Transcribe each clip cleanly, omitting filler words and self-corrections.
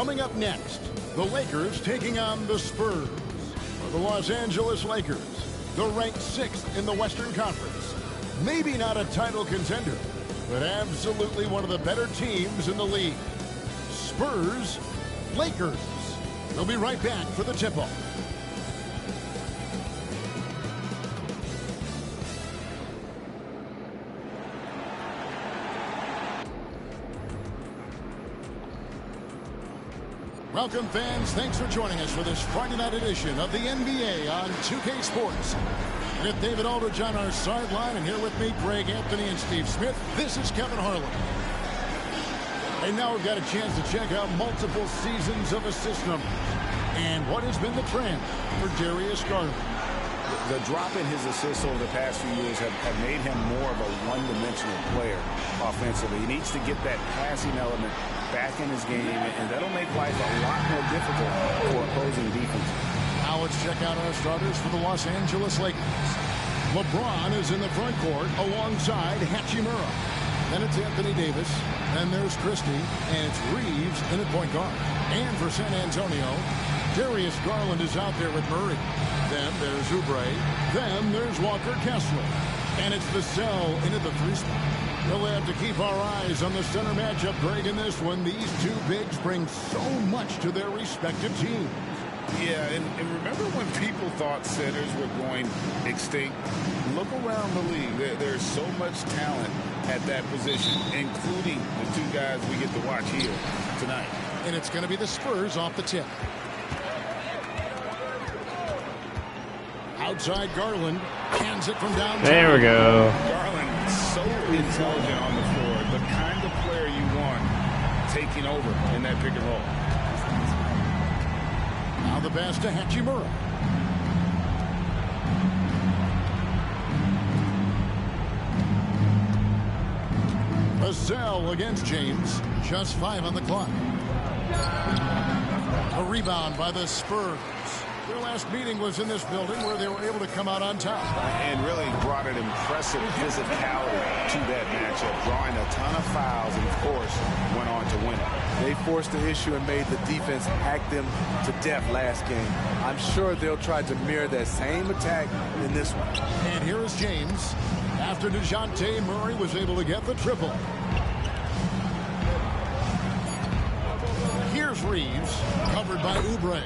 Coming up next, the Lakers taking on the Spurs. For the Los Angeles Lakers, the ranked 6th in the Western Conference. Maybe not a title contender, but absolutely one of the better teams in the league. Spurs, Lakers. We'll be right back for the tip-off. Welcome, fans. Thanks for joining us for this Friday night edition of the NBA on 2K Sports. With David Aldridge on our sideline, and here with me, Greg Anthony and Steve Smith. This is Kevin Harlan. And now we've got a chance to check out multiple seasons of assist numbers and what has been the trend for Darius Garland. The drop in his assists over the past few years have made him more of a one-dimensional player offensively. He needs to get that passing element back in his game, and that'll make life a lot more difficult for opposing defense. Now let's check out our starters for the Los Angeles Lakers. LeBron is in the front court alongside Hachimura. Then it's Anthony Davis. Then there's Christie, and it's Reeves in at point guard. And for San Antonio, Darius Garland is out there with Murray. Then there's Oubre. Then there's Walker Kessler. And it's Vassell into the 3 spot. We'll have to keep our eyes on the center matchup, Greg, in this one. These two bigs bring so much to their respective teams. Yeah, and remember when people thought centers were going extinct? Look around the league. There's so much talent at that position, including the 2 guys we get to watch here tonight. And it's going to be the Spurs off the tip. Outside Garland, hands it from downtown. There we go. Garland, so intelligent on the floor, the kind of player you want taking over in that pick and roll. Now the pass to Hachimura. Vassell against James. Just 5 on the clock. A rebound by the Spurs. Their last meeting was in this building where they were able to come out on top. And really brought an impressive physicality to that matchup, drawing a ton of fouls and, of course, went on to win it. They forced the issue and made the defense hack them to death last game. I'm sure they'll try to mirror that same attack in this one. And here is James after DeJounte Murray was able to get the triple. Here's Reeves, covered by Oubre.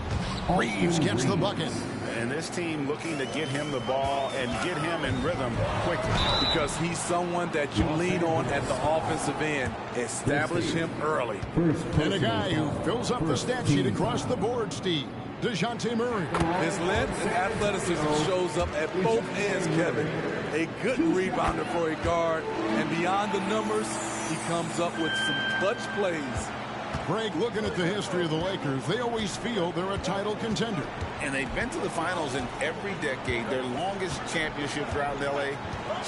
Reeves gets the bucket. And this team looking to get him the ball and get him in rhythm quickly. Because he's someone that you lean on at the offensive end. Establish him early. And a guy who fills up the stat sheet across the board, Steve. DeJounte Murray. His length and athleticism shows up at both ends, Kevin. A good rebounder for a guard. And beyond the numbers, he comes up with some clutch plays. Greg, looking at the history of the Lakers, they always feel they're a title contender. And they've been to the finals in every decade. Their longest championship drought in L.A.,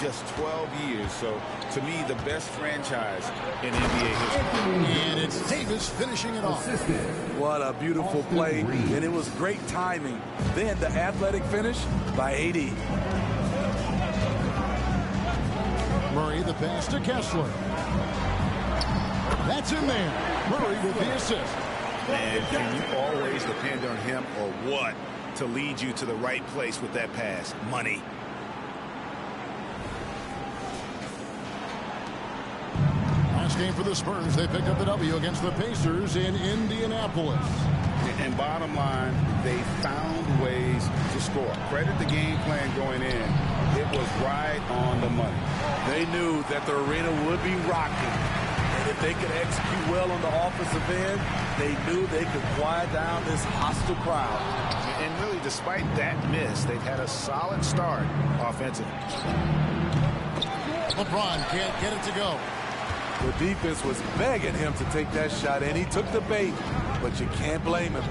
just 12 years. So, to me, the best franchise in NBA history. And it's Davis finishing it off. What a beautiful play, and it was great timing. Then the athletic finish by AD. Murray, the pass to Kessler. That's in there. Murray with the assist. And can you always depend on him or what to lead you to the right place with that pass? Money. Last game for the Spurs, they picked up the W against the Pacers in Indianapolis. And bottom line, they found ways to score. Credit the game plan going in. It was right on the money. They knew that the arena would be rocking. If they could execute well on the offensive end, they knew they could quiet down this hostile crowd. And really, despite that miss, they've had a solid start offensively. LeBron can't get it to go. The defense was begging him to take that shot, and he took the bait, but you can't blame him.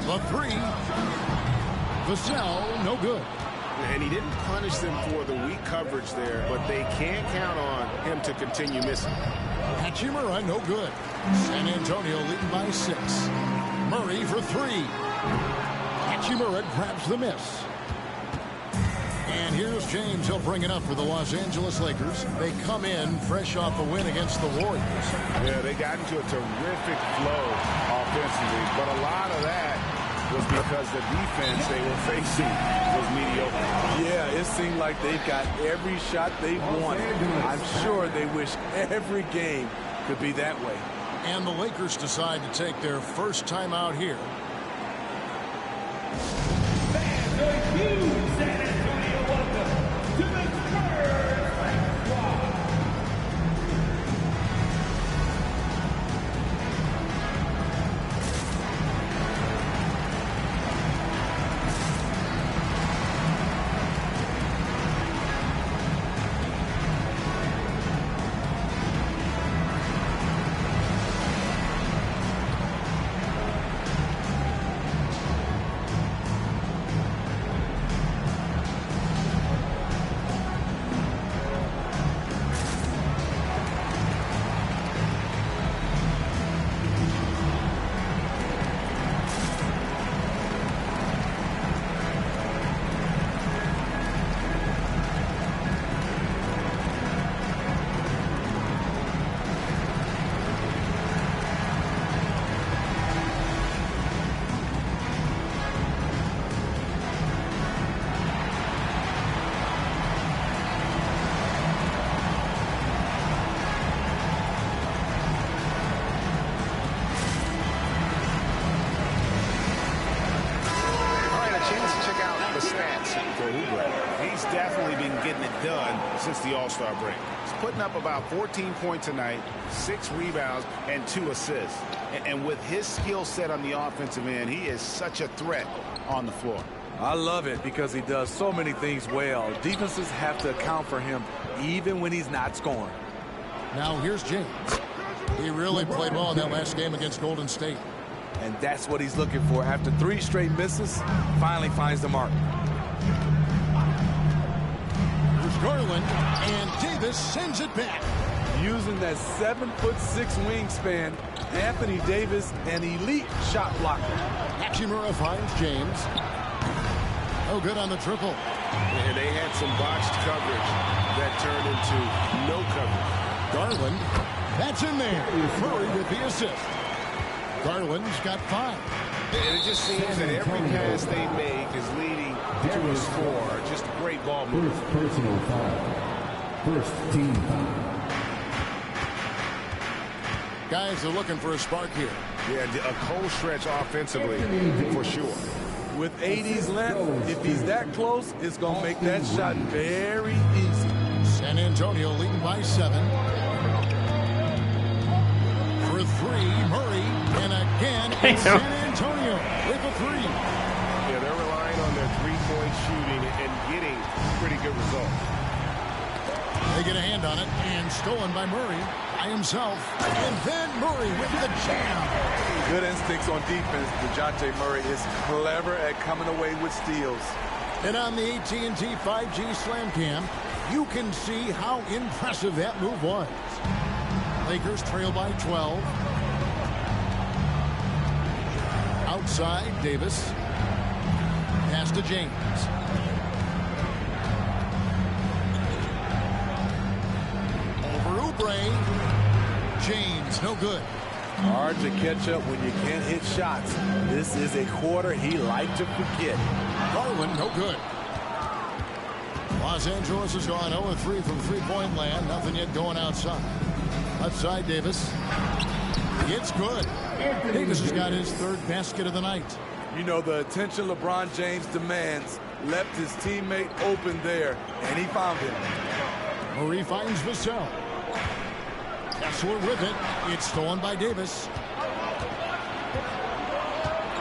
The 3. Vassell, no good. And he didn't punish them for the weak coverage there, but they can't count on him to continue missing. Hachimura, no good. San Antonio leading by 6. Murray for 3. Hachimura grabs the miss. And here's James. He'll bring it up for the Los Angeles Lakers. They come in fresh off a win against the Warriors. Yeah, they got into a terrific flow offensively, but a lot of that was because the defense they were facing was mediocre. Yeah, it seemed like they've got every shot they wanted. I'm sure they wish every game could be that way. And the Lakers decide to take their first time out here. Fans are huge. San Antonio, welcome to the SPURS Squad. He's definitely been getting it done since the All-Star break. He's putting up about 14 points a night, 6 rebounds, and 2 assists. And with his skill set on the offensive end, he is such a threat on the floor. I love it because he does so many things well. Defenses have to account for him even when he's not scoring. Now here's James. He really played well in that last game against Golden State. And that's what he's looking for. After 3 straight misses, finally finds the mark. Here's Garland, and Davis sends it back. Using that 7'6" wingspan, Anthony Davis, an elite shot blocker. Hachimura finds James. No good on the triple. And they had some botched coverage that turned into no coverage. Garland, that's in there. Murray with the assist. Garland's got 5. And it just seems that every pass they make is leading to a score. Just great ball movement. First personal foul. First team foul. Guys are looking for a spark here. Yeah, a cold stretch offensively for sure. With 80's length, if he's that close, it's going to make that shot very easy. San Antonio leading by 7. For 3, Murray, and again, it's San Antonio with a 3. Yeah, they're relying on their three-point shooting and getting pretty good results. They get a hand on it, and stolen by Murray by himself. And then Murray with the jam. Good instincts on defense. DeJounte Murray is clever at coming away with steals. And on the AT&T 5G Slam Cam, you can see how impressive that move was. Lakers trail by 12. Outside, Davis. Pass to James. Over Oubre. James, no good. Hard to catch up when you can't hit shots. This is a quarter he liked to forget. Garland, no good. Los Angeles has gone 0-3 from three-point land. Nothing yet going outside. Outside, Davis. It's good. Davis has got his 3rd basket of the night. You know, the attention LeBron James demands left his teammate open there, and he found him. Murray finds Vassell. Kessler with it. It's stolen by Davis.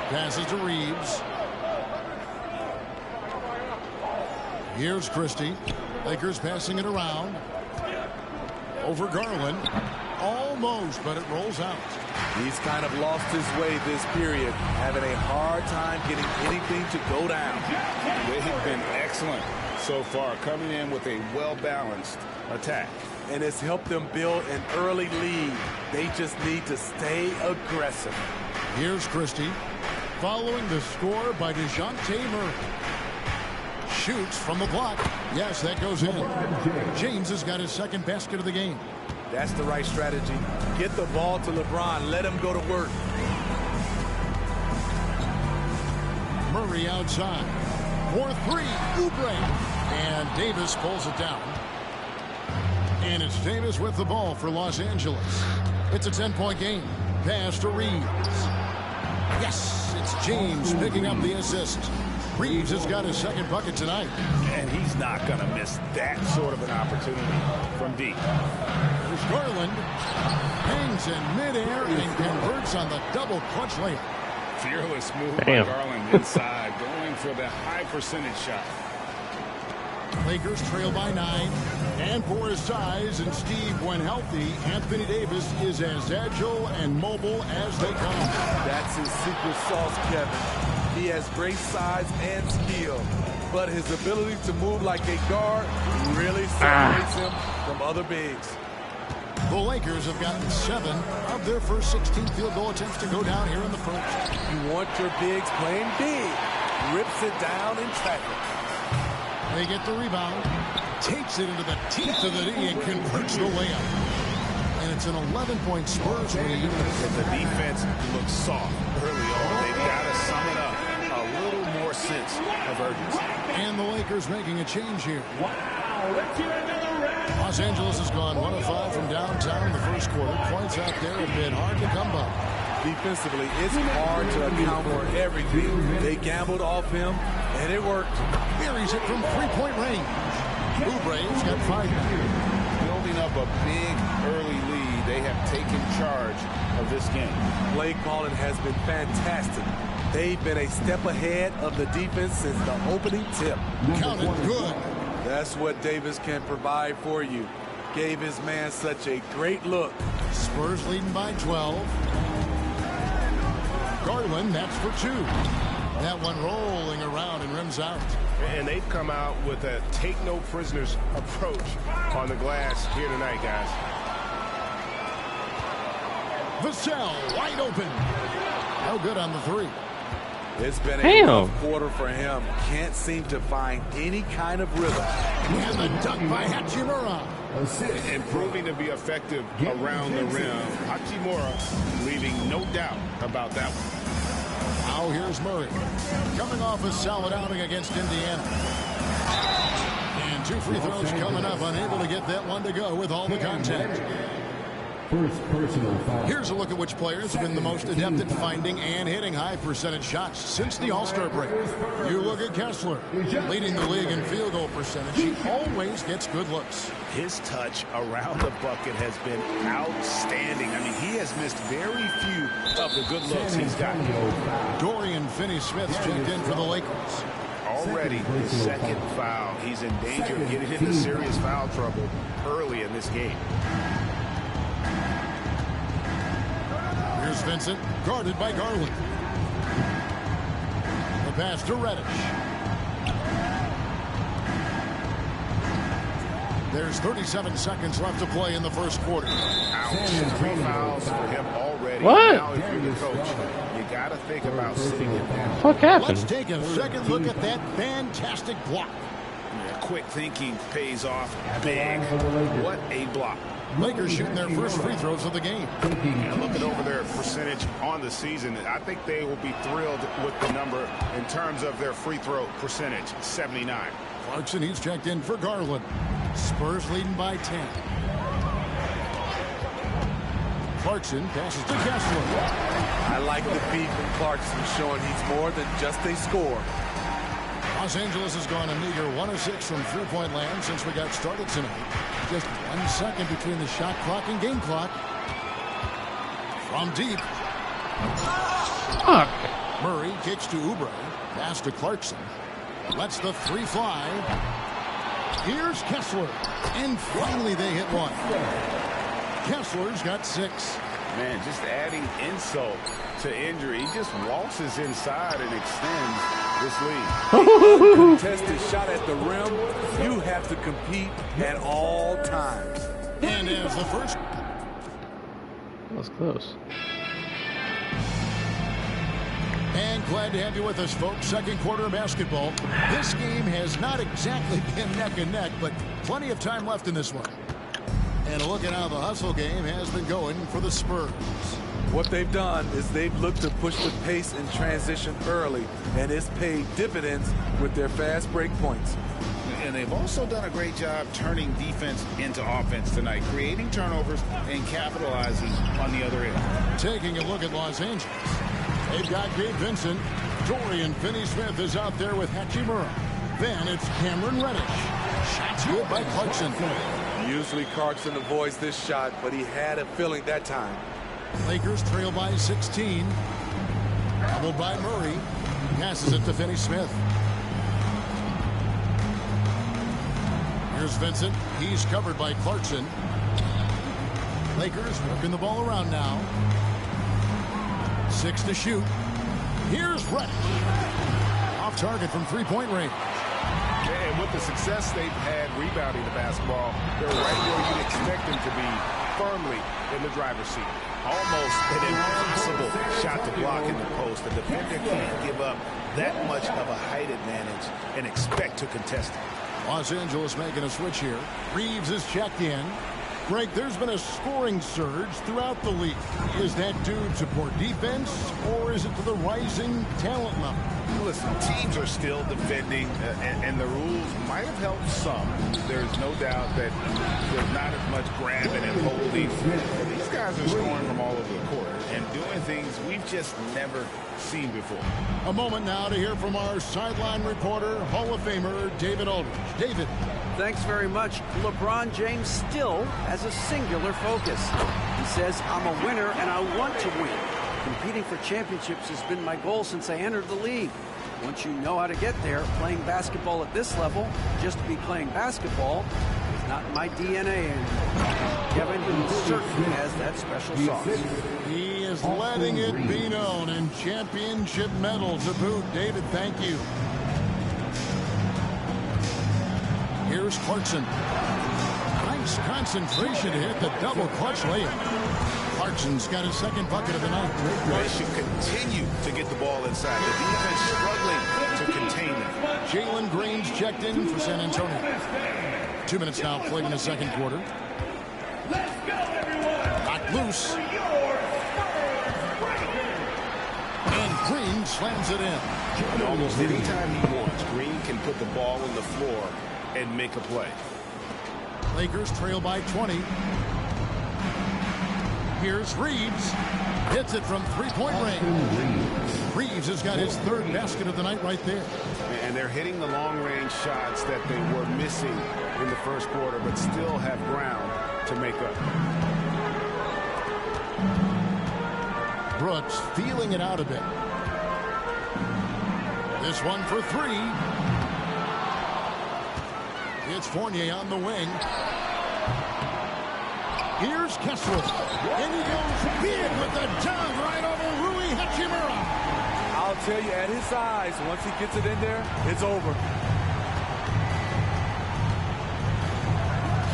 Passes to Reeves. Here's Christie. Lakers passing it around. Over Garland. Almost, but it rolls out. He's kind of lost his way this period, having a hard time getting anything to go down. They've been excellent so far, coming in with a well-balanced attack. And it's helped them build an early lead. They just need to stay aggressive. Here's Christie. Following the score by DeJounte Murray. shoots from the block. Yes, that goes in. James has got his second basket of the game. That's the right strategy. Get the ball to LeBron. Let him go to work. Murray outside. 4-3. Oubre. And Davis pulls it down. And it's Davis with the ball for Los Angeles. It's a 10-point game. Pass to Reeves. Yes, it's James picking up the assist. Reeves has got his second bucket tonight. And he's not going to miss that sort of an opportunity from deep. There's Garland. Hangs in midair and converts on the double clutch layup. Fearless move by Garland inside, going for the high percentage shot. Lakers trail by 9. And for his size and Steve, when healthy, Anthony Davis is as agile and mobile as they come. That's his secret sauce, Kevin. He has great size and skill, but his ability to move like a guard really separates him from other bigs. The Lakers have gotten 7 of their first 16 field goal attempts to go down here in the first. You want your bigs playing big. Rips it down in traffic. They get the rebound, takes it into the teeth of the D and converts the layup. And it's an 11-point Spurs lead. The defense looks soft early on. They've got to sum it up. A little more sense of urgency. And the Lakers making a change here. Wow, let's hear another round. Los Angeles has gone 1 of 5 from downtown in the first quarter. Points out there have been hard to come by. Defensively, it's hard to account for everything. They gambled off him, and it worked. Buries it from three-point range. Oubre's got 5 now. Building up a big early lead, they have taken charge of this game. Play calling has been fantastic. They've been a step ahead of the defense since the opening tip. Counted good. That's what Davis can provide for you. Gave his man such a great look. Spurs leading by 12. Garland, that's for 2. That one rolling around and rims out. And they've come out with a take-no-prisoners approach on the glass here tonight, guys. Vassell, wide open. No good on the 3. It's been a rough quarter for him. Can't seem to find any kind of rhythm. And the dunk by Hachimura. And proving to be effective around the rim. Hachimura leaving no doubt about that one. Now here's Murray. Coming off a solid outing against Indiana. And 2 free throws coming up. Unable to get that one to go with all the contact. First personal foul. Here's a look at which players have been the most adept at finding and hitting high percentage shots since the All-Star break. You look at Kessler, leading the league in field goal percentage. He always gets good looks. His touch around the bucket has been outstanding. I mean, he has missed very few of the good looks he's gotten. Dorian Finney-Smith's checked in for the Lakers. Already his second foul. He's in danger of getting into serious foul trouble early in this game. Here's Vincent, guarded by Garland. The pass to Reddish. There's 37 seconds left to play in the first quarter. Ouch. 3 fouls for him already. What? Now, if you're the coach, you got to think about sitting him down. What happened? Let's take a second look at that fantastic block. Yeah, quick thinking pays off big. What a block. Lakers shooting their first free throws of the game. And looking over their percentage on the season, I think they will be thrilled with the number in terms of their free throw percentage, 79. Clarkson, he's checked in for Garland. Spurs leading by 10. Clarkson passes to Kessler. I like the beat from Clarkson, showing he's more than just a scorer. Los Angeles has gone a meager 1 of 6 from three-point land since we got started tonight. Just 1 second between the shot clock and game clock. From deep. Fuck. Murray kicks to Oubre. Pass to Clarkson. Lets the 3 fly. Here's Kessler. And finally they hit one. Kessler's got 6. Man, just adding insult to injury. He just waltzes inside and extends this lead. Contested shot at the rim. You have to compete at all times. And as the first. That was close. And glad to have you with us, folks. Second quarter of basketball. This game has not exactly been neck and neck, but plenty of time left in this one. And a look at how the hustle game has been going for the Spurs. What they've done is they've looked to push the pace in transition early, and it's paid dividends with their fast break points. And they've also done a great job turning defense into offense tonight, creating turnovers and capitalizing on the other end. Taking a look at Los Angeles. They've got Gabe Vincent. Dorian Finney-Smith is out there with Hachimura. Then it's Cameron Reddish. Shots good by Clarkson. Usually Clarkson avoids this shot, but he had a feeling that time. Lakers trail by 16. Doubled by Murray. Passes it to Finney-Smith. Here's Vincent. He's covered by Clarkson. Lakers working the ball around now. 6 to shoot. Here's Reddish. Off target from three-point range. And with the success they've had rebounding the basketball, they're right where you'd expect them to be, firmly in the driver's seat. Almost an impossible shot to block in the post. The defender can't give up that much of a height advantage and expect to contest it. Los Angeles making a switch here. Reeves is checked in. Greg, there's been a scoring surge throughout the league. Is that due to poor defense, or is it to the rising talent level? Listen, teams are still defending, and the rules might have helped some. There's no doubt that there's not as much grabbing and holding. But these guys are scoring from all over the court and doing things we've just never seen before. A moment now to hear from our sideline reporter, Hall of Famer David Aldridge. David. Thanks very much. LeBron James still has a singular focus. He says, I'm a winner and I want to win. Competing for championships has been my goal since I entered the league. Once you know how to get there, playing basketball at this level, just to be playing basketball, is not in my DNA. And Kevin, he certainly has that special sauce. He is letting it be known, and championship medal to boot. David, thank you. Here's Clarkson. Nice concentration to hit the double clutch layup. Clarkson's got his second bucket of the night. They should continue to get the ball inside. The defense struggling to contain them. Jalen Green's checked in for San Antonio. 2 minutes now played in the second quarter. Knocked loose. And Green slams it in. And almost any time he wants, Green can put the ball on the floor and make a play. Lakers trail by 20. Here's Reeves. Hits it from three-point range. Reeves has got his third basket of the night right there. And they're hitting the long-range shots that they were missing in the first quarter, but still have ground to make up. Brooks feeling it out a bit. This one for three. It's Fournier on the wing. Here's Kessler. And he goes big with the dunk right over Rui Hachimura. I'll tell you, at his size, once he gets it in there, it's over.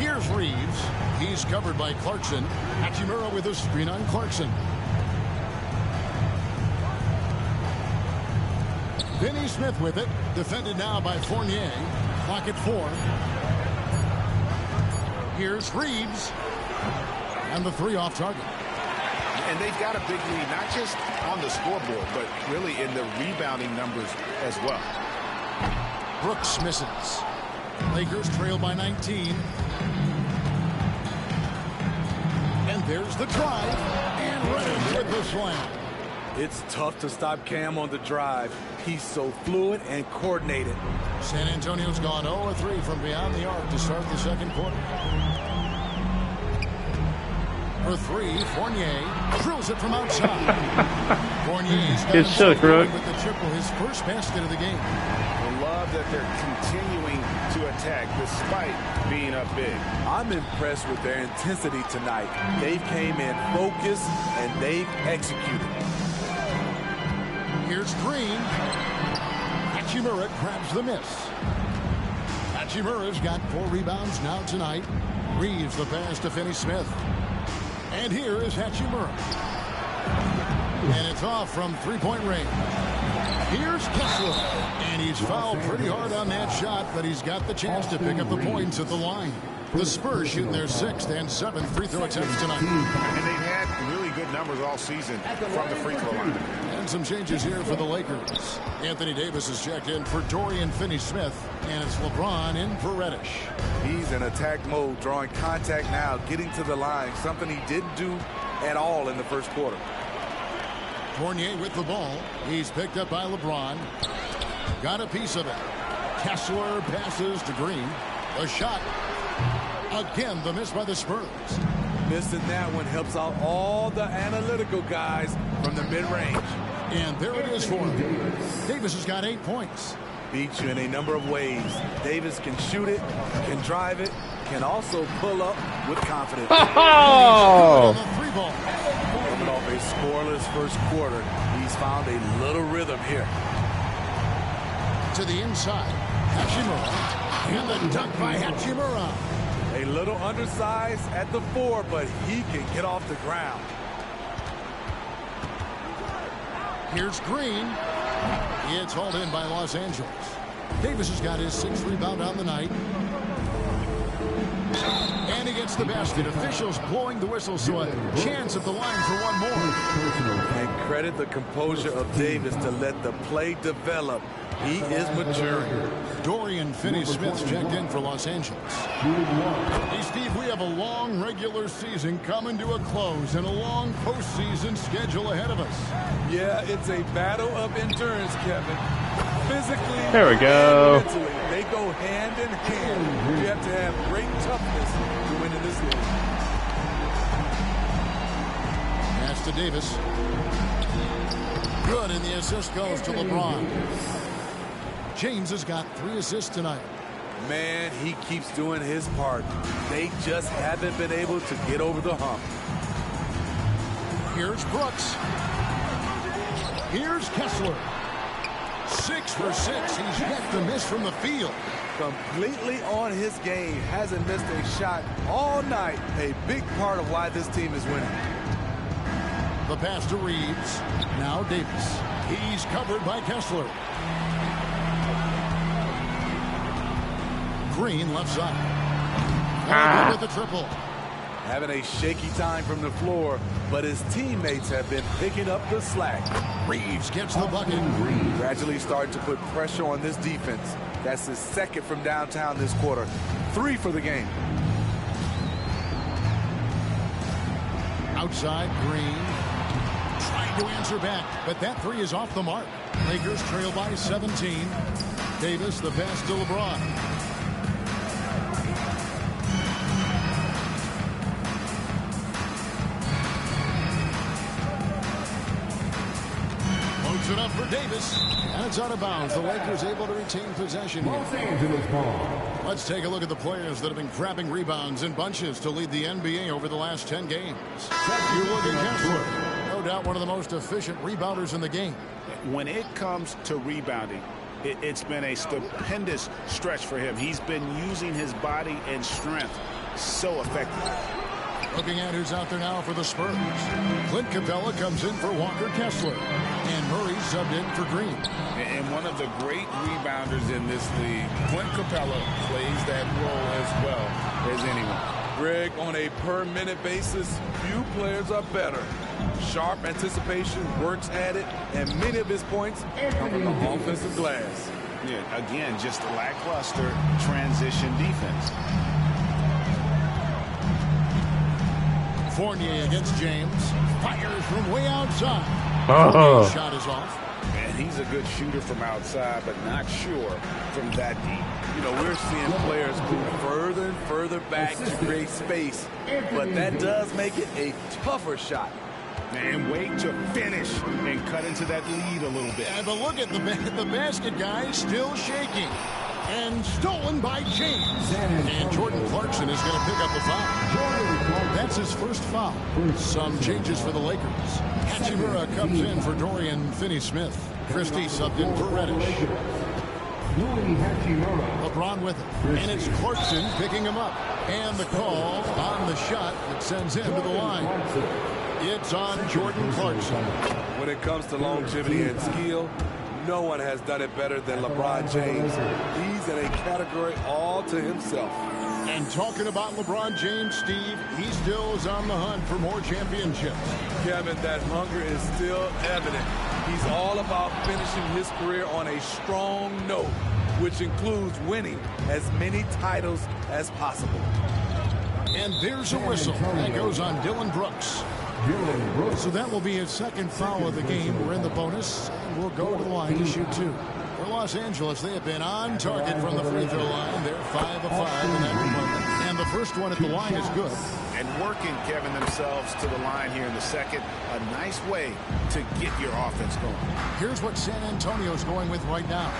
Here's Reeves. He's covered by Clarkson. Hachimura with a screen on Clarkson. Finney-Smith with it. Defended now by Fournier. Clock at 4. Here's Reeves. And the three off target. And they've got a big lead, not just on the scoreboard, but really in the rebounding numbers as well. Brooks misses. Lakers trail by 19. And there's the drive. And Reddish with the slam. It's tough to stop Cam on the drive. He's so fluid and coordinated. San Antonio's gone 0-3 from beyond the arc to start the second quarter. For three, Fournier drills it from outside. Fournier's got Good shot, Greg. with the triple, his first basket of the game. I love that they're continuing to attack despite being up big. I'm impressed with their intensity tonight. They came in focused and they've executed. Here's Green. Hachimura grabs the miss. Hachimura's got 4 rebounds now tonight. Reeves the pass to Finney-Smith. And here is Hachimura. And it's off from three-point range. Here's Kessler. And he's fouled pretty hard on that shot, but he's got the chance to pick up the points at the line. The Spurs shooting their 6th and 7th free throw attempts tonight. And they've had really good numbers all season from the free throw line. And some changes here for the Lakers. Anthony Davis is checked in for Dorian Finney-Smith. And it's LeBron in for Reddish. He's in attack mode, drawing contact now, getting to the line, something he didn't do at all in the first quarter. Fournier with the ball. He's picked up by LeBron. Got a piece of it. Kessler passes to Green. A shot. Again, the miss by the Spurs. Missing that one helps out all the analytical guys from the mid-range. And there it is for him. Davis has got 8 points. Beats you in a number of ways. Davis can shoot it, can drive it, can also pull up with confidence. Oh! Three ball. Coming off a scoreless first quarter, he's found a little rhythm here. To the inside. Hachimura. And the dunk by Hachimura. A little undersized at the 4, but he can get off the ground. Here's Green. It's hauled in by Los Angeles. Davis has got his 6th rebound on the night. And he gets the basket. Officials blowing the whistle, so a chance at the line for one more. And credit the composure of Davis to let the play develop. He is maturing. Dorian Finney-Smith's checked in for Los Angeles. Hey, Steve, we have a long regular season coming to a close and a long postseason schedule ahead of us. Yeah, it's a battle of endurance, Kevin. Physically, there we go. And mentally, they go hand in hand. You have to have great toughness to win in this league. Pass to Davis. Good, and the assist goes to LeBron. James has got 3 assists tonight. Man, he keeps doing his part. They just haven't been able to get over the hump. Here's Brooks. Here's Kessler. 6 for 6. He's yet to miss from the field. Completely on his game. Hasn't missed a shot all night. A big part of why this team is winning. The pass to Reeves. Now Davis. He's covered by Kessler. Green left side. With the triple. Having a shaky time from the floor, but his teammates have been picking up the slack. Reeves gets the bucket. Gradually starting to put pressure on this defense. That's his 2nd from downtown this quarter. 3 for the game. Outside, Green. Trying to answer back, but that 3 is off the mark. Lakers trail by 17. Davis, the pass to LeBron. It up for Davis, and it's out of bounds. The Lakers able to retain possession here. Los Angeles ball. Let's take a look at the players that have been grabbing rebounds in bunches to lead the NBA over the last 10 games. You look at Kessler, no doubt one of the most efficient rebounders in the game. When it comes to rebounding, it's been a stupendous stretch for him. He's been using his body and strength so effectively. Looking at who's out there now for the Spurs. Clint Capella comes in for Walker Kessler. And Murray subbed in for Green. And one of the great rebounders in this league, Clint Capella, plays that role as well as anyone. Greg, on a per-minute basis, few players are better. Sharp anticipation, works at it, and many of his points come from the offensive glass. Yeah, again, just lackluster transition defense. Fournier against James. Fires from way outside. Oh. Shot is off. And he's a good shooter from outside, but not sure from that deep. You know, we're seeing players move further and further back to create space, but that does make it a tougher shot. And wait to finish and cut into that lead a little bit. Yeah, but look at the basket guy still shaking. And stolen by James. And Jordan Clarkson is going to pick up the foul. That's his first foul. Some changes for the Lakers. Hachimura comes in for Dorian Finney-Smith. Christie subbed in for Reddish. LeBron with it. And it's Clarkson picking him up. And the call on the shot that sends him to the line. It's on Jordan Clarkson. When it comes to longevity and skill, no one has done it better than LeBron James. He's in a category all to himself. And talking about LeBron James, Steve, he still is on the hunt for more championships. Kevin, that hunger is still evident. He's all about finishing his career on a strong note, which includes winning as many titles as possible. And there's a whistle that goes on Dylan Brooks. So that will be his second foul of the game. We're in the bonus, and we'll go to the line to shoot two. For Los Angeles, they have been on target from the free throw line. They're 5 of 5 in that department. And the first one at the line is good. And working, Kevin, themselves to the line here in the second. A nice way to get your offense going. Here's what San Antonio's going with right now.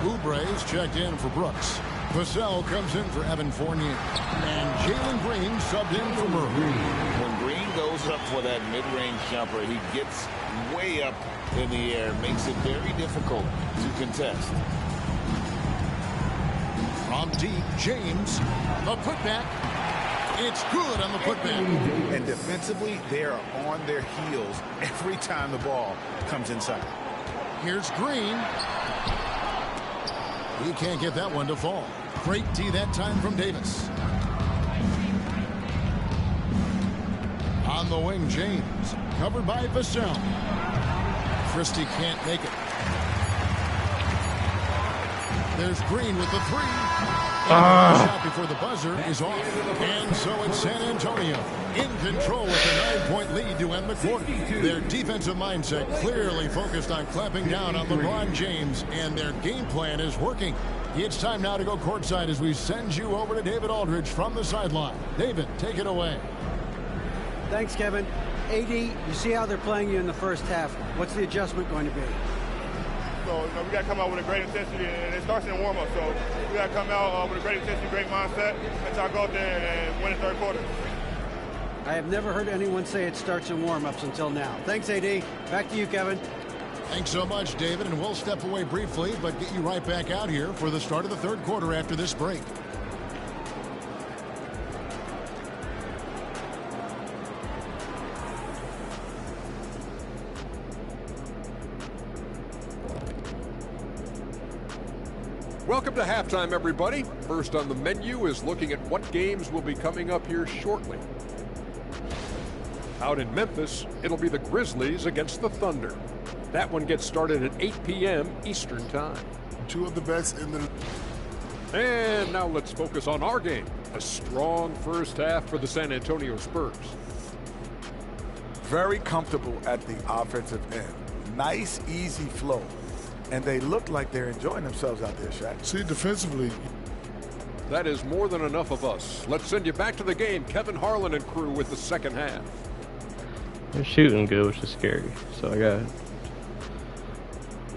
Oubre's checked in for Brooks. Vassell comes in for Evan Fournier. And Jalen Green subbed in for Murray. When Green goes up for that mid-range jumper, he gets way up in the air. Makes it very difficult to contest. From deep, James. The putback. It's good on the putback. And defensively, they are on their heels every time the ball comes inside. Here's Green. He can't get that one to fall. Great D that time from Davis. On the wing, James. Covered by Vassell. Christie can't make it. There's Green with the three. And the shot before the buzzer is off. And so it's San Antonio in control with a 9-point lead to end the quarter. Their defensive mindset clearly focused on clamping down on LeBron James, and their game plan is working. It's time now to go courtside as we send you over to David Aldridge from the sideline. David, take it away. Thanks, Kevin. AD, you see how they're playing you in the first half. What's the adjustment going to be? So, we got to come out with a great intensity, and it starts in the warm-up. So, we got to come out with a great intensity, great mindset, and try to go out there and win the third quarter. I have never heard anyone say it starts in warm-ups until now. Thanks, AD. Back to you, Kevin. Thanks so much, David, and we'll step away briefly, but get you right back out here for the start of the third quarter after this break. Welcome to halftime, everybody. First on the menu is looking at what games will be coming up here shortly. Out in Memphis, it'll be the Grizzlies against the Thunder. That one gets started at 8 p.m. Eastern Time. Two of the best in the... And now let's focus on our game. A strong first half for the San Antonio Spurs. Very comfortable at the offensive end. Nice, easy flow. And they look like they're enjoying themselves out there, Shaq. See, defensively. That is more than enough of us. Let's send you back to the game. Kevin Harlan and crew with the second half. They're shooting good, which is scary. So I got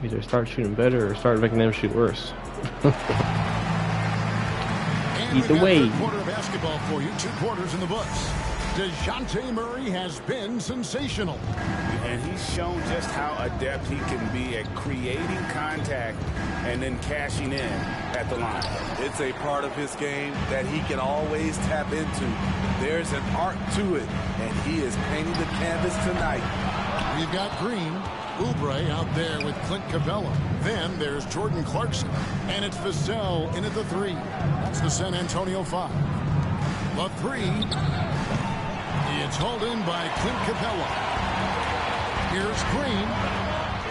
either start shooting better or start making them shoot worse. Either way. Quarter of basketball for you. 2 quarters in the books. DeJounte Murray has been sensational. And he's shown just how adept he can be at creating contact and then cashing in at the line. It's a part of his game that he can always tap into. There's an art to it, and he is painting the canvas tonight. We've got Green, Oubre out there with Clint Capella. Then there's Jordan Clarkson, and it's Vassell in at the 3. That's the San Antonio 5. The 3. It's hauled in by Clint Capella. Here's Green.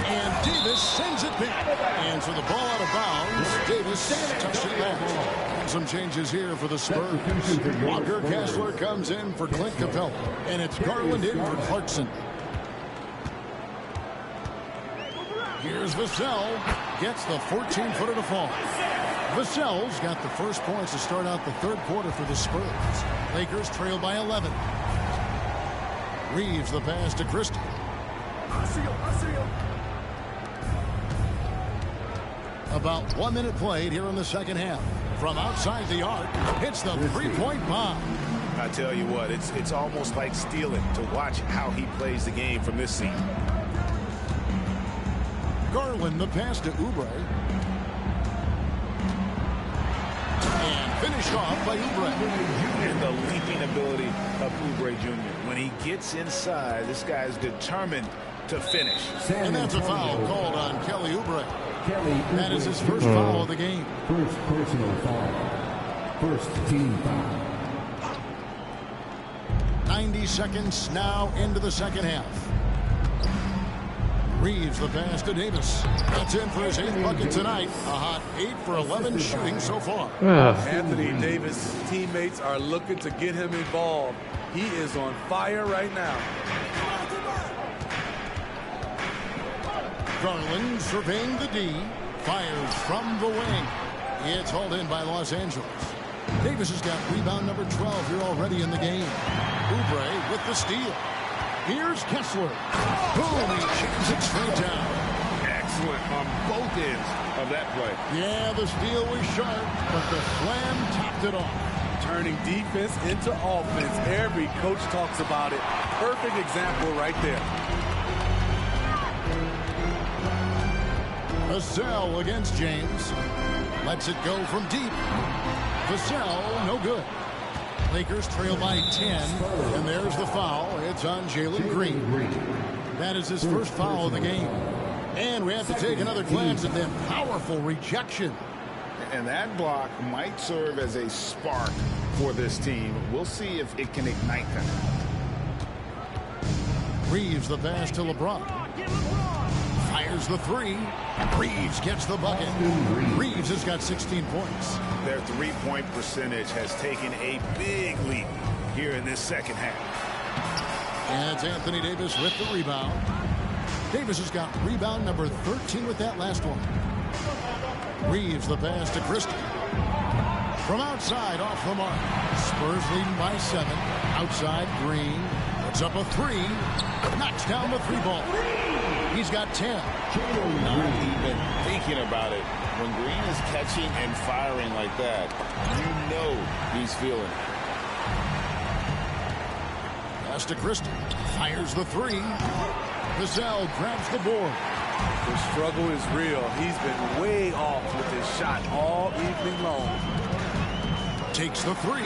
And Davis sends it back. And so the ball out of bounds. Davis touched it last. And some changes here for the Spurs. Walker Kessler comes in for Clint Capella. And it's Garland in for Clarkson. Here's Vassell. Gets the 14-footer to fall. Vassell's got the first points to start out the third quarter for the Spurs. Lakers trail by 11. Reeves the pass to Christie. About 1 minute played here in the second half. From outside the arc, hits the three-point bomb. I tell you what, it's almost like stealing to watch how he plays the game from this seat. Garland the pass to Oubre. And finished off by Oubre. And the leaping ability of Oubre Jr. When he gets inside, this guy's determined to finish. And that's a foul called on Kelly Oubre. That is his first foul of the game. First personal foul. First team foul. 90 seconds now into the second half. Reeves the pass to Davis. That's in for his 8th bucket tonight. A hot 8 for 11 shooting so far. Anthony Davis' teammates are looking to get him involved. He is on fire right now. Garland surveying the D. Fires from the wing. It's hauled in by Los Angeles. Davis has got rebound number 12 here already in the game. Oubre with the steal. Here's Kessler. Boom, he chips it straight down. Excellent on both ends of that play. Yeah, the steal was sharp, but the slam topped it off. Turning defense into offense. Every coach talks about it. Perfect example right there. Vassell against James. Lets it go from deep. Vassell, no good. Lakers trail by 10, and there's the foul. It's on Jalen Green. That is his first foul of the game. And we have to take another glance at that powerful rejection. And that block might serve as a spark for this team. We'll see if it can ignite them. Reeves the pass to LeBron. Fires the three. Reeves gets the bucket. Reeves has got 16 points. Their three-point percentage has taken a big leap here in this second half. And it's Anthony Davis with the rebound. Davis has got rebound number 13 with that last one. Reeves the pass to Christie. From outside, off the mark. Spurs leading by 7. Outside, Green. Puts up a 3. Knocks down the 3 ball. He's got 10. Not even thinking about it. When Green is catching and firing like that, you know he's feeling it. Pass to Christie. Fires the 3. Vassell grabs the board. The struggle is real. He's been way off with his shot all evening long. Takes the 3.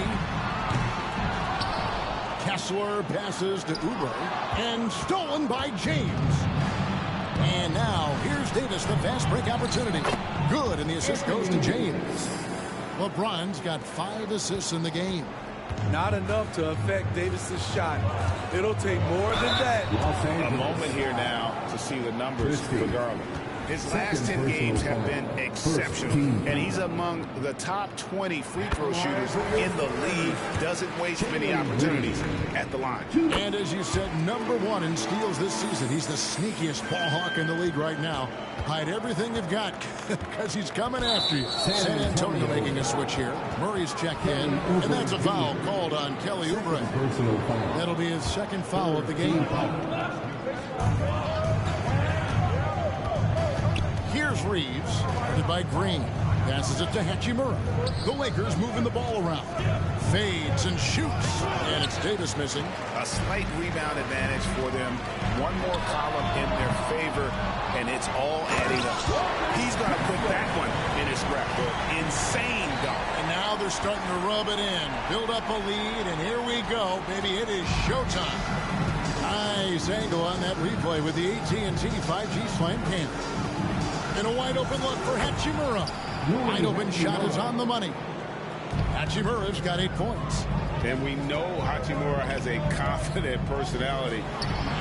Kessler passes to Oubre. And stolen by James. And now, here's Davis, the fast break opportunity. Good, and the assist goes to James. LeBron's got 5 assists in the game. Not enough to affect Davis's shot. It'll take more than that. A moment here now to see the numbers for Garland. His last 10 games have been exceptional, and he's among the top 20 free throw shooters in the league. Doesn't waste many opportunities at the line. And as you said, #1 in steals this season. He's the sneakiest ball hawk in the league right now. Hide everything you've got because he's coming after you. San Antonio making a switch here. Murray's checked in, and that's a foul called on Kelly Oubre. That'll be his second foul of the game. Here's Reeves, guarded by Green. Passes it to Hachimura. The Lakers moving the ball around. Fades and shoots. And it's Davis missing. A slight rebound advantage for them. One more column in their favor, and it's all adding up. He's going to put that one in his scrapbook. Insane dunk. And now they're starting to rub it in. Build up a lead, and here we go, baby. It is showtime. Nice angle on that replay with the AT&T 5G Slam Cam. And a wide open look for Hachimura. Wide open shot is on the money. Hachimura's got 8 points. And we know Hachimura has a confident personality.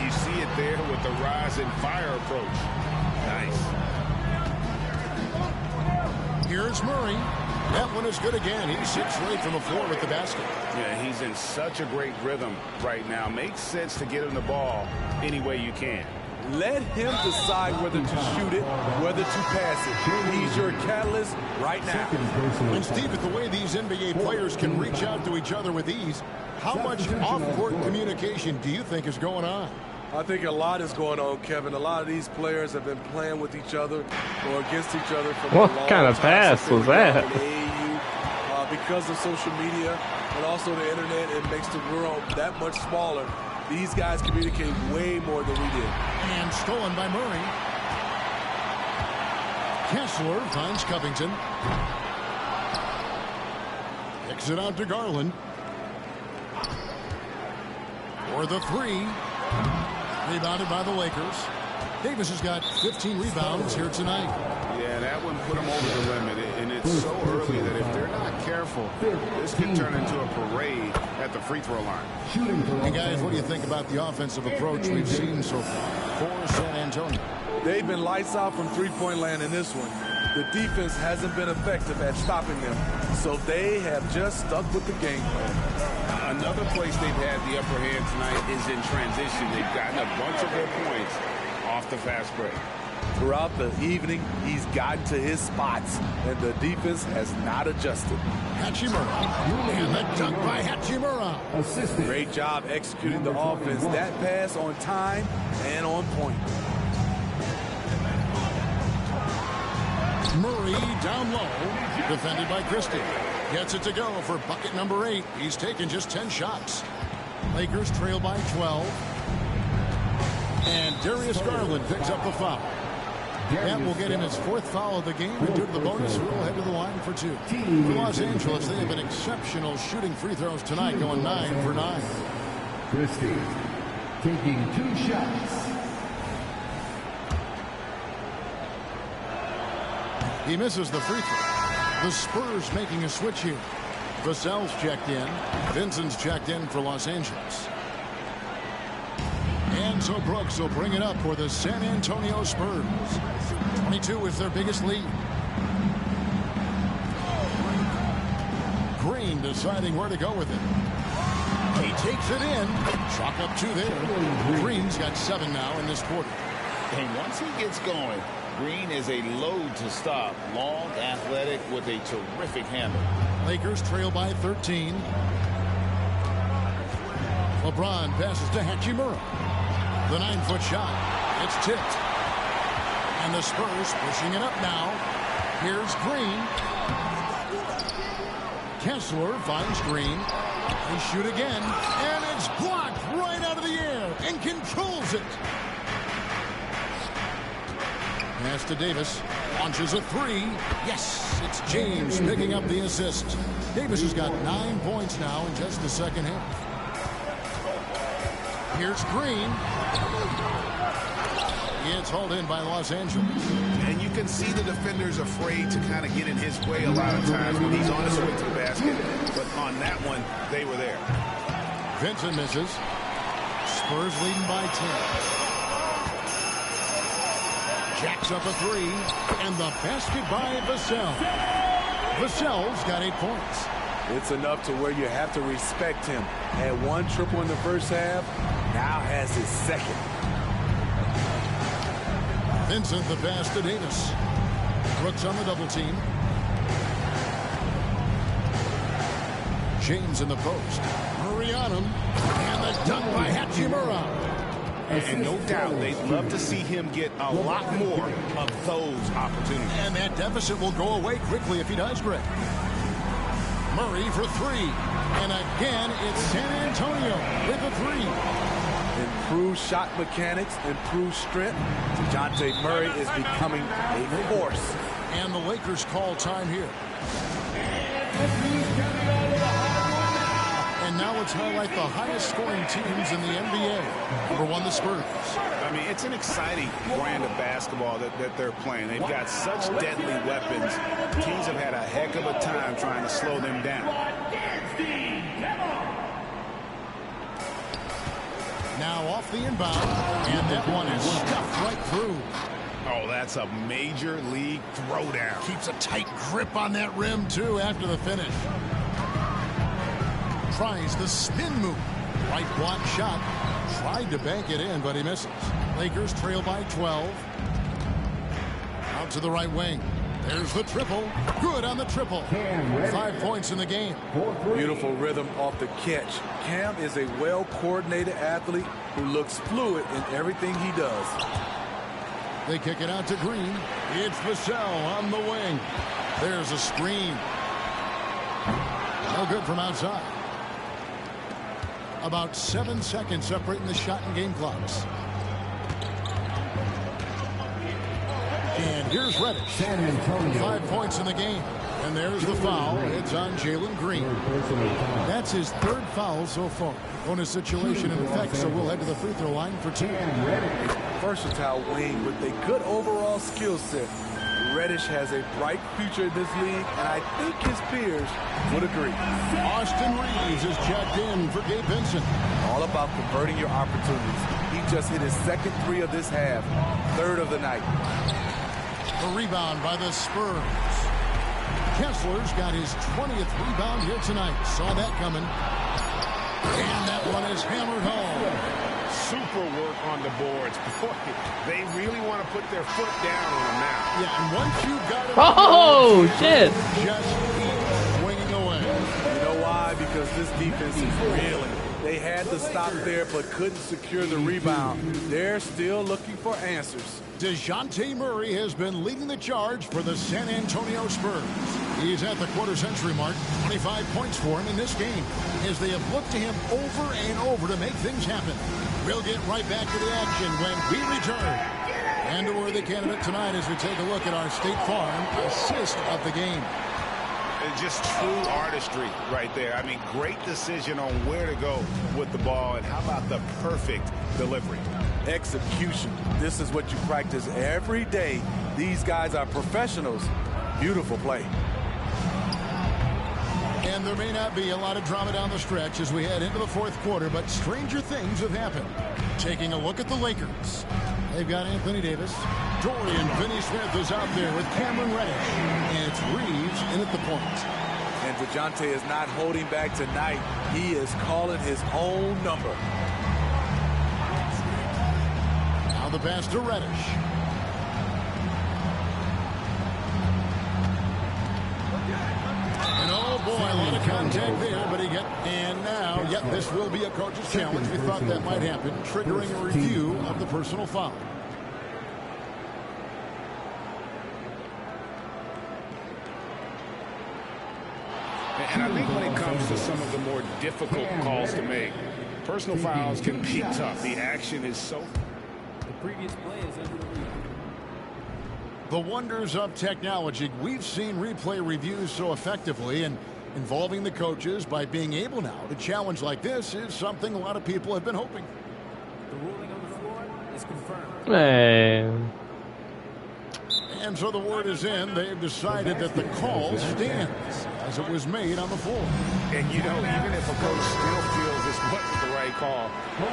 You see it there with the rise and fire approach. Nice. Here's Murray. That one is good again. He's 6 straight from the floor with the basket. Yeah, he's in such a great rhythm right now. Makes sense to get him the ball any way you can. Let him decide whether to shoot it, whether to pass it. He's your catalyst right now. And Steve, with the way these NBA players can reach out to each other with ease, how much off-court communication do you think is going on? I think a lot is going on, Kevin. A lot of these players have been playing with each other or against each other for what kind of pass was that? Because of social media and also the internet, it makes the world that much smaller. These guys communicate way more than we did. And stolen by Murray. Kessler finds Covington. Kicks it out to Garland. For the 3. Rebounded by the Lakers. Davis has got 15 rebounds here tonight. Yeah, that one put him over the limit, and it's so early that if they're not careful, this could turn into a parade at the free throw line. Hey, guys, what do you think about the offensive approach we've seen so far for San Antonio? They've been lights out from three-point land in this one. The defense hasn't been effective at stopping them, so they have just stuck with the game plan. Another place they've had the upper hand tonight is in transition. They've gotten a bunch of their points off the fast break. Throughout the evening, he's gotten to his spots, and the defense has not adjusted. Hachimura, and the dunk by Hachimura. Great job executing the offense. That pass on time and on point. Murray down low, defended by Christie. Gets it to go for bucket number 8. He's taken just 10 shots. Lakers trail by 12. And Darius Garland picks up the foul. That will get him his 4th foul of the game, and due to the bonus, we'll head to the line for 2. For Los Angeles, they have been exceptional shooting free throws tonight, going 9 for 9. Christie taking 2 shots. He misses the free throw. The Spurs making a switch here. Vassell's checked in. Vincent's checked in for Los Angeles. And so Brooks will bring it up for the San Antonio Spurs. 22 is their biggest lead. Green deciding where to go with it. He takes it in. Chalk up 2 there. Green's got 7 now in this quarter. And once he gets going, Green is a load to stop. Long, athletic, with a terrific handle. Lakers trail by 13. LeBron passes to Hachimura. The 9-foot shot. It's tipped. And the Spurs pushing it up now. Here's Green. Kessler finds Green. They shoot again. And it's blocked right out of the air and controls it. Pass to Davis. Launches a 3. Yes, it's James picking up the assist. Davis has got 9 points now in just the second half. Here's Green. It's hauled in by Los Angeles. And you can see the defenders afraid to kind of get in his way a lot of times when he's on his way to the basket. But on that one, they were there. Vincent misses. Spurs leading by 10. Jacks up a 3, and the basket by Vassell. Vassell's got 8 points. It's enough to where you have to respect him. Had 1 triple in the first half, now has his 2nd. Vincent the pass to Davis. Brooks on the double team. James in the post. Murray on him, and the dunk by Hachimura. And no doubt they'd love to see him get a lot more of those opportunities. And that deficit will go away quickly if he does, Greg. Murray for 3. And again, it's San Antonio with a 3. Improved shot mechanics, improved strength. DeJounte Murray is becoming a force. And the Lakers call time here. And now let's highlight the highest scoring teams in the NBA. Number 1, the Spurs. I mean, it's an exciting brand of basketball that they're playing. They've got such deadly weapons. Teams have had a heck of a time trying to slow them down. Now off the inbound, and that one is stuffed right through. Oh, that's a major league throwdown. Keeps a tight grip on that rim, too, after the finish. Tries the spin move. Right block shot. Tried to bank it in, but he misses. Lakers trail by 12. Out to the right wing. There's the triple. Good on the triple. 5 points in the game. Beautiful rhythm off the catch. Cam is a well-coordinated athlete who looks fluid in everything he does. They kick it out to Green. It's Vassell on the wing. There's a screen. No good from outside. About 7 seconds separating the shot and game clocks. And here's Reddish. 5 points in the game. And there's the foul. It's on Jalen Green. That's his third foul so far. Bonus situation in effect, so we'll head to the free throw line for 2. Versatile wing with a good overall skill set. Reddish has a bright future in this league, and I think his peers would agree. Austin Reeves is checked in for Gabe Vincent. All about converting your opportunities. He just hit his second 3 of this half, 3rd of the night. The rebound by the Spurs. Kessler's got his 20th rebound here tonight. Saw that coming. And that one is hammered home. Super work on the boards. Boy, they really want to put their foot down on them now. Yeah, and once you've got it, Oh, shit. just keep swinging away. You know why? Because this defense is reeling. They had to stop there, but couldn't secure the rebound. They're still looking for answers. DeJounte Murray has been leading the charge for the San Antonio Spurs. He's at the quarter-century mark, 25 points for him in this game, as they have looked to him over and over to make things happen. We'll get right back to the action when we return. And a worthy candidate tonight as we take a look at our State Farm assist of the game. Just true artistry right there. I mean, great decision on where to go with the ball, and how about the perfect delivery? Execution. This is what you practice every day. These guys are professionals. Beautiful play. And there may not be a lot of drama down the stretch as we head into the 4th quarter, but stranger things have happened. Taking a look at the Lakers. They've got Anthony Davis. Dorian Finney-Smith is out there with Cameron Reddish. And it's Reeves in at the point. And DeJounte is not holding back tonight. He is calling his own number. Now the pass to Reddish. And oh boy, a lot of contact there, but and now, yep, this will be a coach's challenge. We thought that might happen, triggering a review of the personal foul. And I think when it comes to some of the more difficult calls to make, personal fouls can be tough. The action is so... The previous play is under the review. The wonders of technology. We've seen replay reviews so effectively, and involving the coaches by being able now to challenge like this is something a lot of people have been hoping. The ruling on the floor is confirmed. Man. And so the word is in. They've decided that the call stands as it was made on the floor. And, you know, even if a coach still feels this wasn't the right call,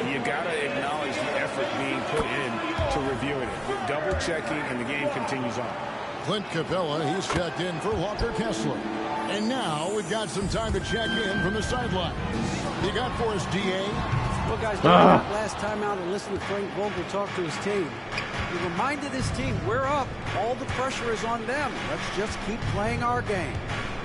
you got to acknowledge the effort being put in to reviewing it. With double checking, and the game continues on. Clint Capella, he's checked in for Walker Kessler. And now we've got some time to check in from the sideline. You got for us, D.A.? Well, guys, last time out and listen to Frank Vogel talk to his team. He reminded his team, we're up. All the pressure is on them. Let's just keep playing our game.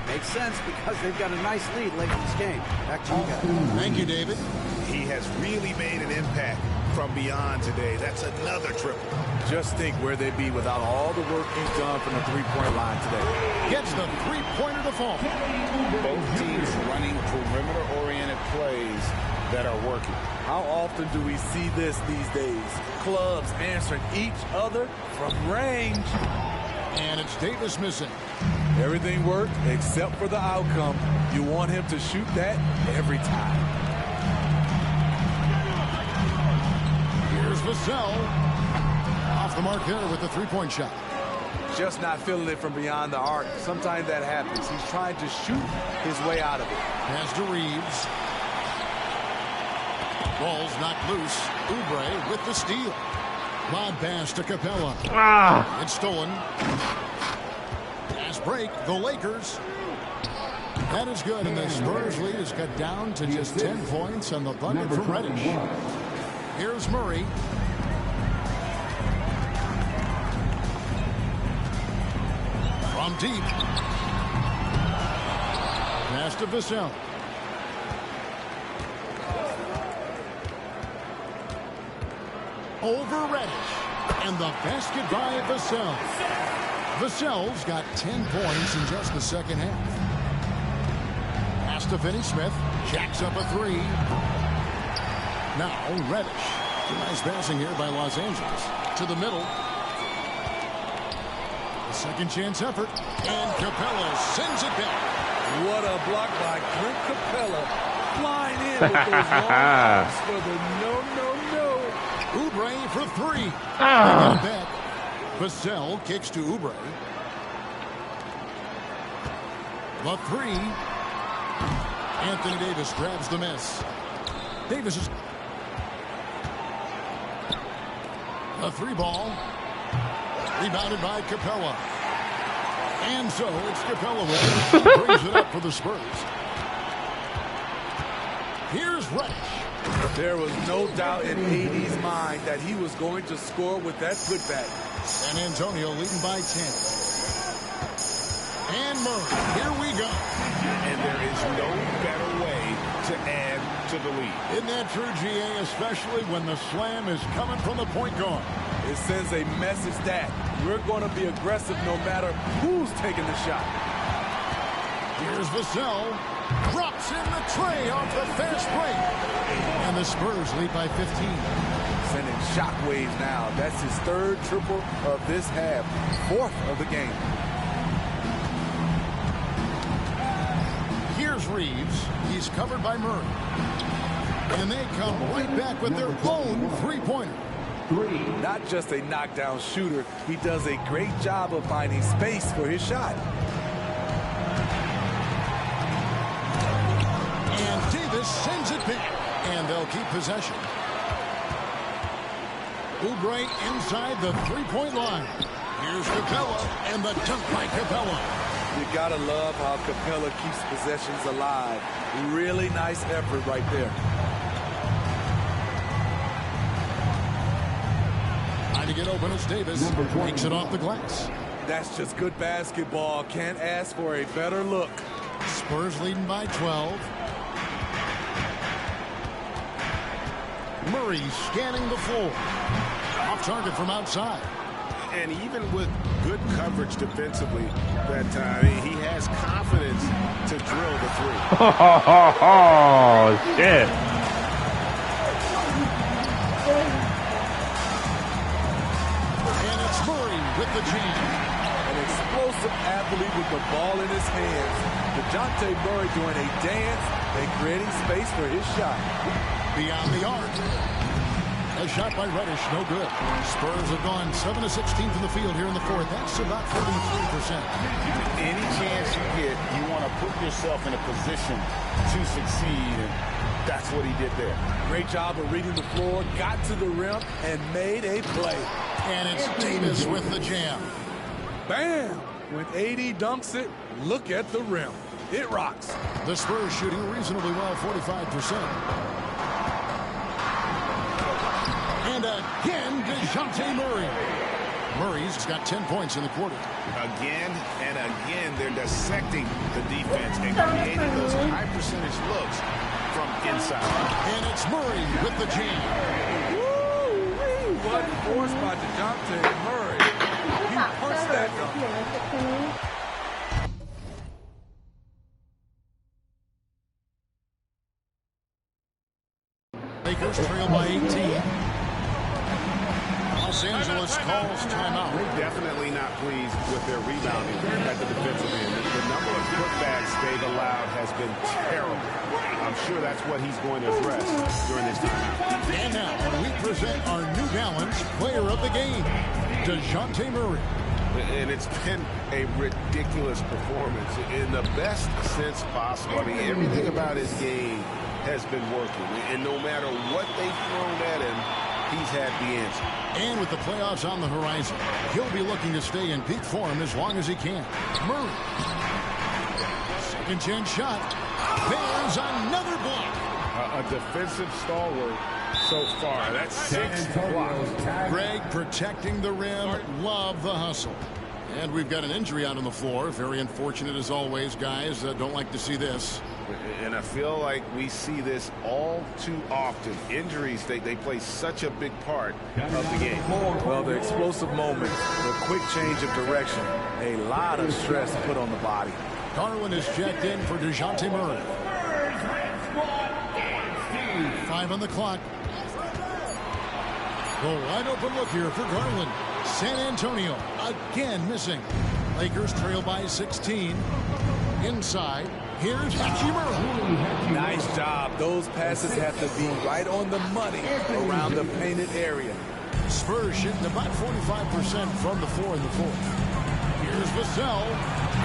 Makes sense because they've got a nice lead late in this game. Back to you guys. Thank you, David. He has really made an impact from beyond today. That's another triple. Just think where they'd be without all the work he's done from the three-point line today. Gets the three-pointer to fall. Both teams running perimeter-oriented plays that are working. How often do we see this these days? Clubs answering each other from range. And it's Davis missing. Everything worked except for the outcome. You want him to shoot that every time. Here's Vassell. Off the mark there with the three-point shot. Just not feeling it from beyond the arc. Sometimes that happens. He's trying to shoot his way out of it. Pass to Reeves. Ball's knocked loose. Oubre with the steal. Lob pass to Capella. It's stolen. Pass break. The Lakers. That is good, and the Spurs lead is cut down to just 10 points on the bucket from Reddish. Here's Murray. From deep. Pass to Vassell. Over Reddish. And the basket by Vassell. Vassell's got 10 points in just the second half. Pass to Finney-Smith. Jacks up a three. Now Reddish. Nice passing here by Los Angeles. To the middle. A second chance effort. And Capella sends it back. What a block by Clint Capella. Flying in with those long arms for the no. Oubre for three. They get it back. Vassell kicks to Oubre. The three. Anthony Davis grabs the miss. Davis is the three ball. Rebounded by Capella. And so it's Capella with it. He brings it up for the Spurs. Here's Reddish. There was no doubt in AD's mind that he was going to score with that putback. San Antonio leading by 10. And Murray, here we go. And there is no better way to add to the lead. Isn't that true, GA, especially when the slam is coming from the point guard? It sends a message that we're going to be aggressive no matter who's taking the shot. Here's Vassell. Drops in the tray off the fast break. And the Spurs lead by 15. Sending shockwaves now. That's his third triple of this half. Fourth of the game. Here's Reeves. He's covered by Murray. And they come right back with their own three-pointer. Not just a knockdown shooter, he does a great job of finding space for his shot. And Davis sends it back. And they'll keep possession. Oubre inside the three-point line. Here's Capella and the dunk by Capella. You gotta love how Capella keeps possessions alive. Really nice effort right there. Trying to get open as Davis takes it off the glass. That's just good basketball. Can't ask for a better look. Spurs leading by 12. Murray scanning the floor. Off target from outside. And even with good coverage defensively that time, he has confidence to drill the three. Oh, shit. And it's Murray with the jam. An explosive athlete with the ball in his hands. DeJounte Murray doing a dance and creating space for his shot. Beyond the arc. A shot by Reddish, no good. Spurs have gone 7 of 16 from the field here in the fourth. That's about 43%. Any chance you get, you want to put yourself in a position to succeed, and that's what he did there. Great job of reading the floor, got to the rim, and made a play. And it's Davis with the jam. Bam! When AD dunks it, look at the rim. It rocks. The Spurs shooting reasonably well, 45%. And again, DeJounte Murray. Murray's got 10 points in the quarter. Again and again, they're dissecting the defense and creating those high-percentage looks from inside. And it's Murray with the jam. Woo-wee! What force by DeJounte Murray. He punched that dunk. Lakers trail by 18. Los Angeles calls timeout. Definitely not pleased with their rebounding at the defensive end. The number of putbacks they've allowed has been terrible. I'm sure that's what he's going to address during this timeout. And now we present our New Balance player of the game, DeJounte Murray. And it's been a ridiculous performance in the best sense possible. I mean, everything about his game has been working. And no matter what they've thrown at him, he's had the answer. And with the playoffs on the horizon, he'll be looking to stay in peak form as long as he can. Murray. Second chance shot. There's another block. A defensive stalwart so far. That's 6 blocks. Greg protecting the rim. Love the hustle. And we've got an injury out on the floor. Very unfortunate as always, guys. Don't like to see this. And I feel like we see this all too often. Injuries, they play such a big part of the game. Well, the explosive moments, the quick change of direction, a lot of stress put on the body. Garland is checked in for DeJounte Murray. 5 on the clock. The wide open look here for Garland. San Antonio again missing. Lakers trail by 16. Inside, here's Hachimura. Nice job. Those passes have to be right on the money around the painted area. Spurs shooting about 45% from the floor in the fourth. Here's Vassell.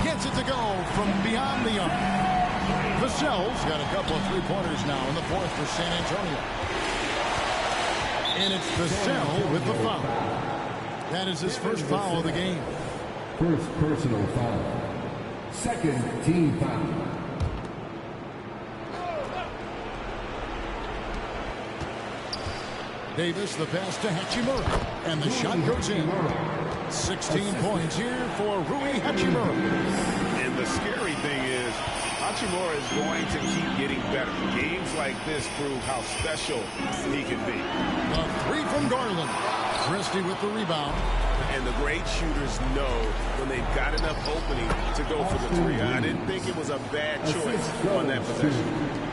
Gets it to go from beyond the arc. Vassell's got a couple of three-pointers now in the fourth for San Antonio. And it's Vassell with the foul. That is his first foul of the game. First personal foul. Second team foul. Davis, the pass to Hachimura. And the shot goes in. 16 points here for Rui Hachimura. And the scary thing is, Hachimura is going to keep getting better. Games like this prove how special he can be. A three from Garland. Christie with the rebound. And the great shooters know when they've got enough opening to go for the three. I didn't think it was a bad choice on that possession.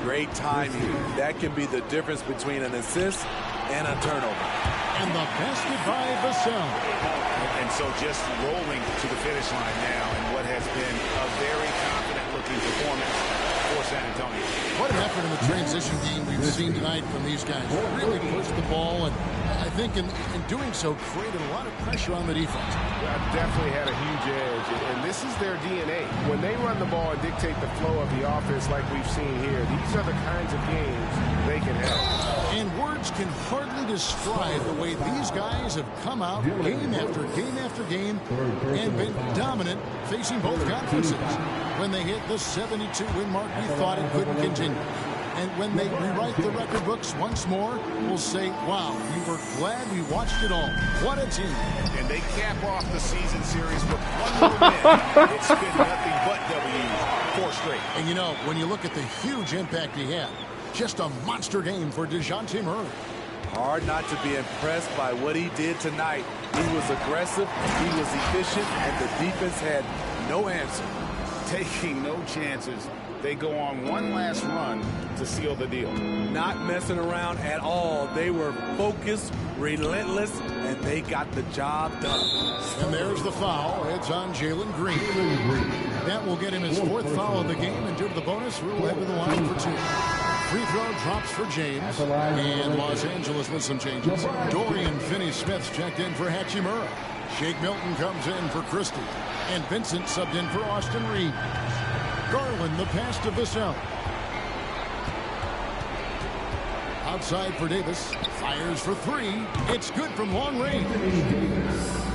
Great timing. That can be the difference between an assist and a turnover. And the basket by Vassell. And so just rolling to the finish line now in what has been a very confident-looking performance for San Antonio. What an effort in the transition game we've seen tonight from these guys. Really pushed the ball, and I think in doing so created a lot of pressure on the defense. Definitely had a huge edge, and this is their DNA. When they run the ball and dictate the flow of the offense like we've seen here, these are the kinds of games they can have. And words can hardly describe the way these guys have come out game after game after game and been dominant facing both conferences. When they hit the 72-win mark, we thought it couldn't continue. And when they rewrite the record books once more, we'll say, wow, we were glad we watched it all. What a team. And they cap off the season series with one more win. It's been nothing but W's, 4 straight. And you know, when you look at the huge impact he had, just a monster game for DeJounte Murray. Hard not to be impressed by what he did tonight. He was aggressive, he was efficient, and the defense had no answer. Taking no chances. They go on one last run to seal the deal. Not messing around at all. They were focused, relentless, and they got the job done. And there's the foul. It's on Jalen Green. That will get him his 4th foul of the game, and due to the bonus, Rule head to the line for 2. Free throw drops for James. And Los Angeles with some changes. Dorian Finney-Smith checked in for Hachimura. Shake Milton comes in for Christie. And Vincent subbed in for Austin Reed. Garland, the pass to Vassell. Outside for Davis. Fires for 3. It's good from long range.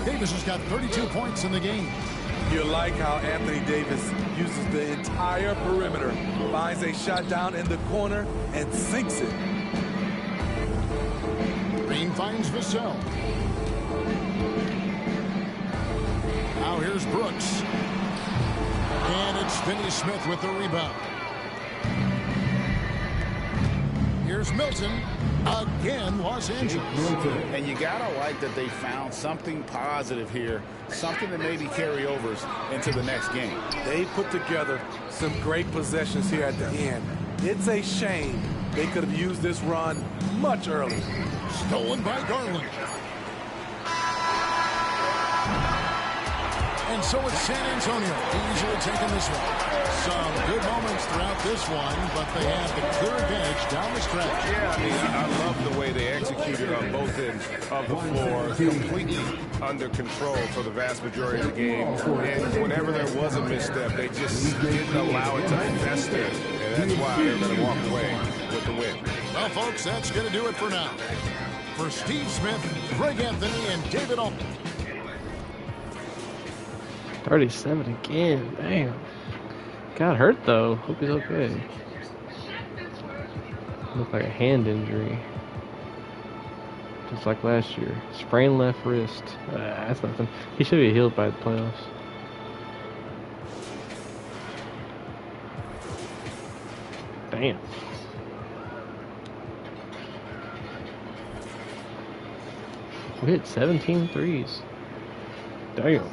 Davis has got 32 points in the game. You like how Anthony Davis uses the entire perimeter, finds a shot down in the corner, and sinks it. Green finds Vassell. Now here's Brooks. And it's Finney-Smith with the rebound. Here's Milton. Again, Los Angeles. And you gotta like that they found something positive here, something that maybe carry overs into the next game. They put together some great possessions here at the end. It's a shame they could have used this run much earlier. Stolen by Garland. And so it's San Antonio easily taking this one. Some good moments throughout this one, but they have the clear advantage down the stretch. Yeah, I mean, I love the way they executed on both ends of the floor, completely under control for the vast majority of the game. And whenever there was a misstep, they just didn't allow it to infest there. And that's why they're going to walk away with the win. Well, folks, that's going to do it for now. For Steve Smith, Greg Anthony, and David Altman. 37 again. Damn. Got hurt though. Hope he's okay. Looked like a hand injury. Just like last year. Sprained left wrist. That's nothing. He should be healed by the playoffs. Damn. We hit 17 threes. Damn.